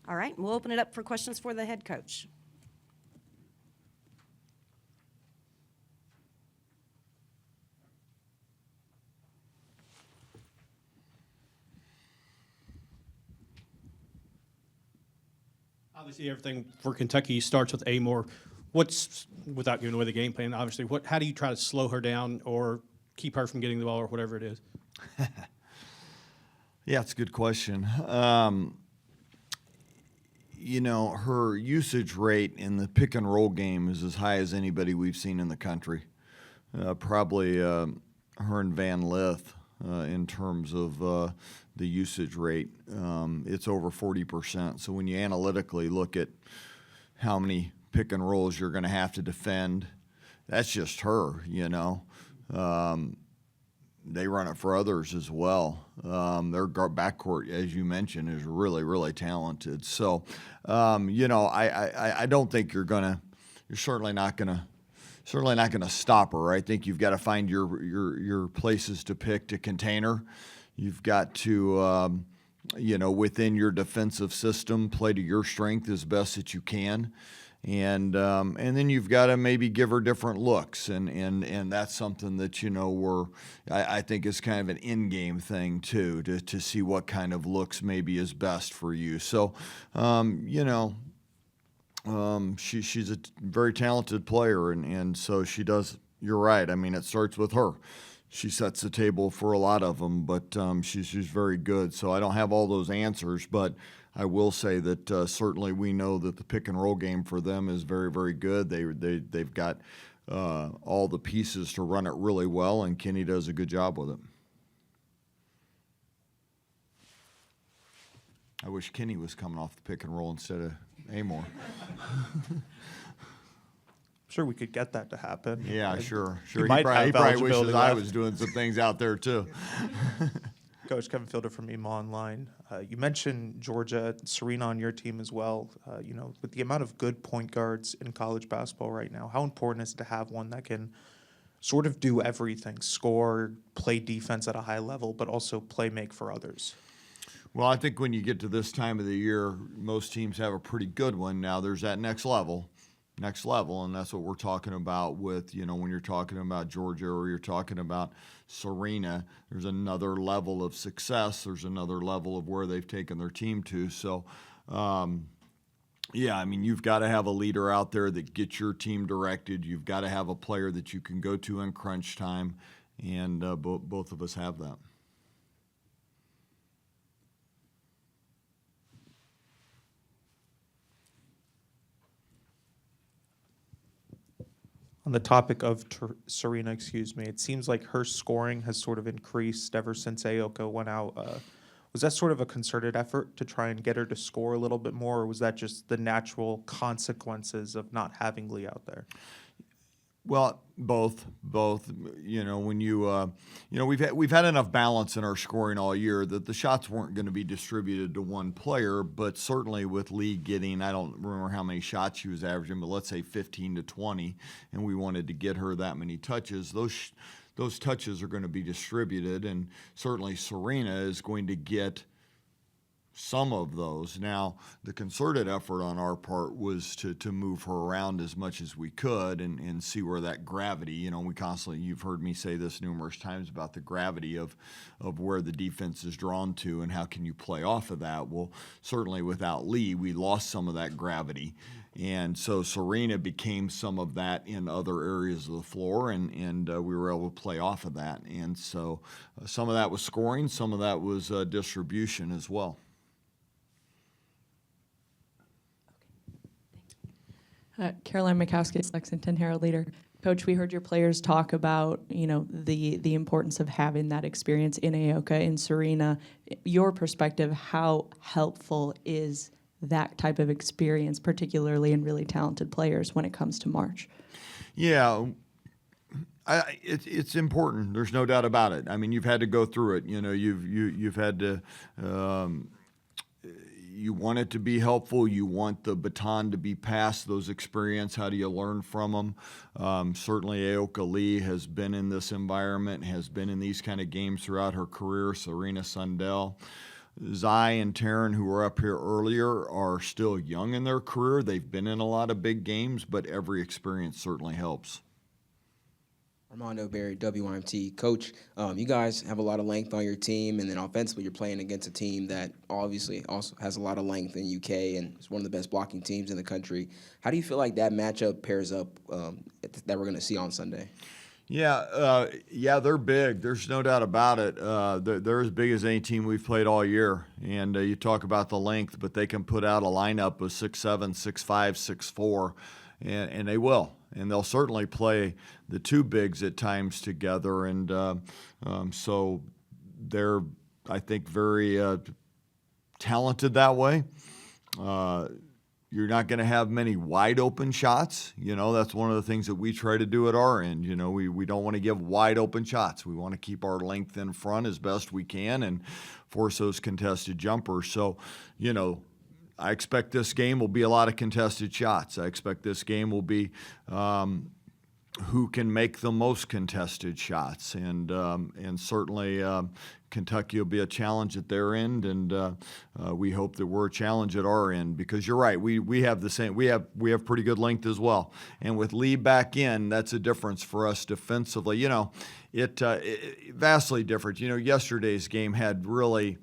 All right, we'll open it up for questions for the head coach. Obviously, everything for Kentucky starts with Amor. What's, without giving away the game plan, obviously, how do you try to slow her down or keep her from getting the ball or whatever it is? Yeah, it's a good question. Her usage rate in the pick and roll game is as high as anybody we've seen in the country. Probably her and Van Lith in terms of the usage rate. It's over 40%. So when you analytically look at how many pick and rolls you're going to have to defend, that's just her, They run it for others as well. Their backcourt, as you mentioned, is really, really talented. So, I don't think you're certainly not gonna stop her. I think you've got to find your places to pick to contain her. You've got to, within your defensive system, play to your strength as best that you can. And then you've got to maybe give her different looks, and that's something that I think is kind of an in-game thing too, to see what kind of looks maybe is best for you. So, she's a very talented player, and so she does. You're right. I mean, it starts with her. She sets the table for a lot of them, but she's very good. So I don't have all those answers, but I will say that certainly we know that the pick and roll game for them is very, very good. They've got all the pieces to run it really well, and Kenny does a good job with it. I wish Kenny was coming off the pick and roll instead of Amor. Sure, we could get that to happen. Yeah, sure. He He might probably have wishes eligibility I left. was doing some things out there too. Coach Kevin Fielder from EMA Online. You mentioned Georgia, Serena on your team as well. With the amount of good point guards in college basketball right now, how important is it to have one that can sort of do everything, score, play defense at a high level, but also play make for others? Well, I think when you get to this time of the year, most teams have a pretty good one. Now there's that next level, and that's what we're talking about with, when you're talking about Georgia or you're talking about Serena, there's another level of success. There's another level of where they've taken their team to. So, you've got to have a leader out there that gets your team directed. You've got to have a player that you can go to in crunch time, and both of us have that. On the topic of Serena, it seems like her scoring has sort of increased ever since Aoka went out. Was that sort of a concerted effort to try and get her to score a little bit more, or was that just the natural consequences of not having Lee out there? Well, both. When we've had enough balance in our scoring all year that the shots weren't going to be distributed to one player, but certainly with Lee getting, I don't remember how many shots she was averaging, but let's say 15 to 20, and we wanted to get her that many touches. Those touches are going to be distributed, and certainly Serena is going to get some of those. Now, the concerted effort on our part was to move her around as much as we could and see where that gravity, you've heard me say this numerous times about the gravity of where the defense is drawn to and how can you play off of that. Well, certainly without Lee, we lost some of that gravity. And so Serena became some of that in other areas of the floor, and we were able to play off of that. And so some of that was scoring, some of that was distribution as well. Caroline Mikowski, Lexington Herald Leader. Coach, we heard your players talk about, the importance of having that experience in Aoka, in Serena. Your perspective, how helpful is that type of experience, particularly in really talented players when it comes to March? Yeah, it's important. There's no doubt about it. I mean, you've had to go through it. You've had to. You want it to be helpful. You want the baton to be passed, those experience. How do you learn from them? Certainly Aoka Lee has been in this environment, has been in these kind of games throughout her career, Serena Sundell. Zai and Taryn, who were up here earlier, are still young in their career. They've been in a lot of big games, but every experience certainly helps. Armando Berry, WIMT. Coach, you guys have a lot of length on your team, and then offensively you're playing against a team that obviously also has a lot of length in UK and is one of the best blocking teams in the country. How do you feel like that matchup pairs up that we're going to see on Sunday? Yeah, they're big. There's no doubt about it. They're as big as any team we've played all year. And you talk about the length, but they can put out a lineup of 6'7", 6'5", 6'4", and they will. And they'll certainly play the two bigs at times together. And so they're, I think, very talented that way. You're not going to have many wide open shots. That's one of the things that we try to do at our end. We don't want to give wide open shots. We want to keep our length in front as best we can and force those contested jumpers. So, I expect this game will be a lot of contested shots. I expect this game will be who can make the most contested shots, and certainly Kentucky will be a challenge at their end, and we hope that we're a challenge at our end, because you're right, we have the same, we have pretty good length as well, and with Lee back in, that's a difference for us defensively. It vastly different. Yesterday's game had really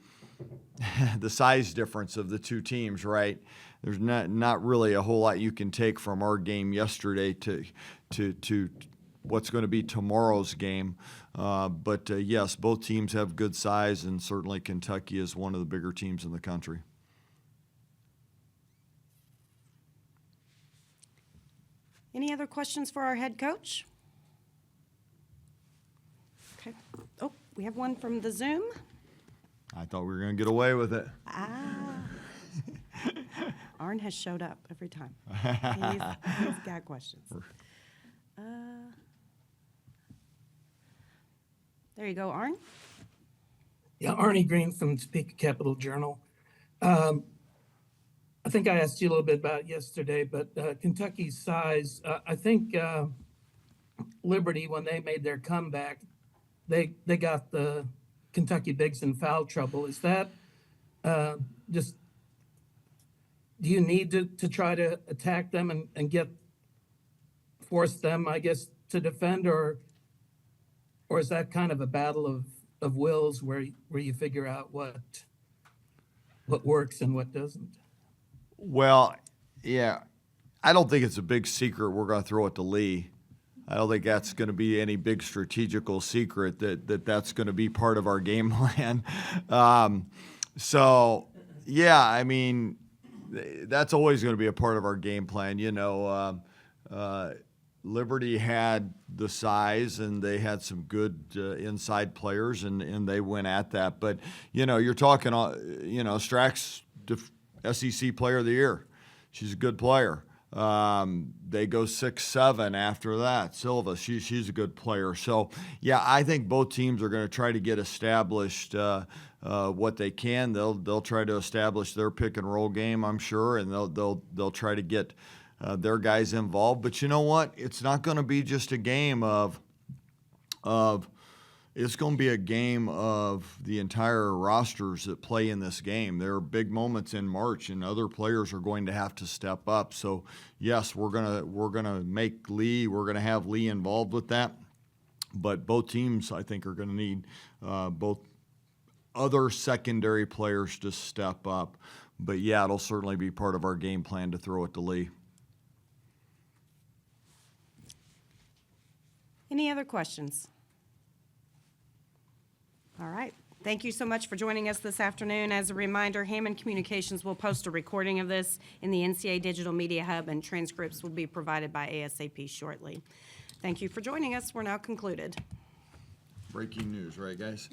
the size difference of the two teams, right? There's not really a whole lot you can take from our game yesterday to what's going to be tomorrow's game. But yes, both teams have good size, and certainly Kentucky is one of the bigger teams in the country. Any other questions for our head coach? Okay. Oh, we have one from the Zoom. I thought we were going to get away with it. Arn has showed up every time. He's got questions. There you go, Arn. Yeah, Arnie Green from Topeka Capital Journal. I think I asked you a little bit about it yesterday, but Kentucky's size, I think Liberty, when they made their comeback, they got the Kentucky Bigs in foul trouble. Is that just, do you need to try to attack them and force them, I guess, to defend, or is that kind of a battle of wills where you figure out what works and what doesn't? Well, yeah, I don't think it's a big secret we're going to throw it to Lee. I don't think that's going to be any big strategical secret that's going to be part of our game plan. So, yeah, I mean, that's always going to be a part of our game plan. Liberty had the size, and they had some good inside players, and they went at that. But, you're talking, Strack's SEC Player of the Year. She's a good player. They go 6'7" after that. Silva, she's a good player. So, yeah, I think both teams are going to try to get established what they can. They'll try to establish their pick and roll game, I'm sure, and they'll try to get their guys involved. But you know what? It's not going to be just a game of it's going to be a game of the entire rosters that play in this game. There are big moments in March, and other players are going to have to step up. So, yes, we're gonna make Lee. We're gonna have Lee involved with that. But both teams, I think, are going to need both other secondary players to step up. But yeah, it'll certainly be part of our game plan to throw it to Lee. Any other questions? All right. Thank you so much for joining us this afternoon. As a reminder, Hammond Communications will post a recording of this in the NCAA Digital Media Hub, and transcripts will be provided by ASAP shortly. Thank you for joining us. We're now concluded. Breaking news, right, guys?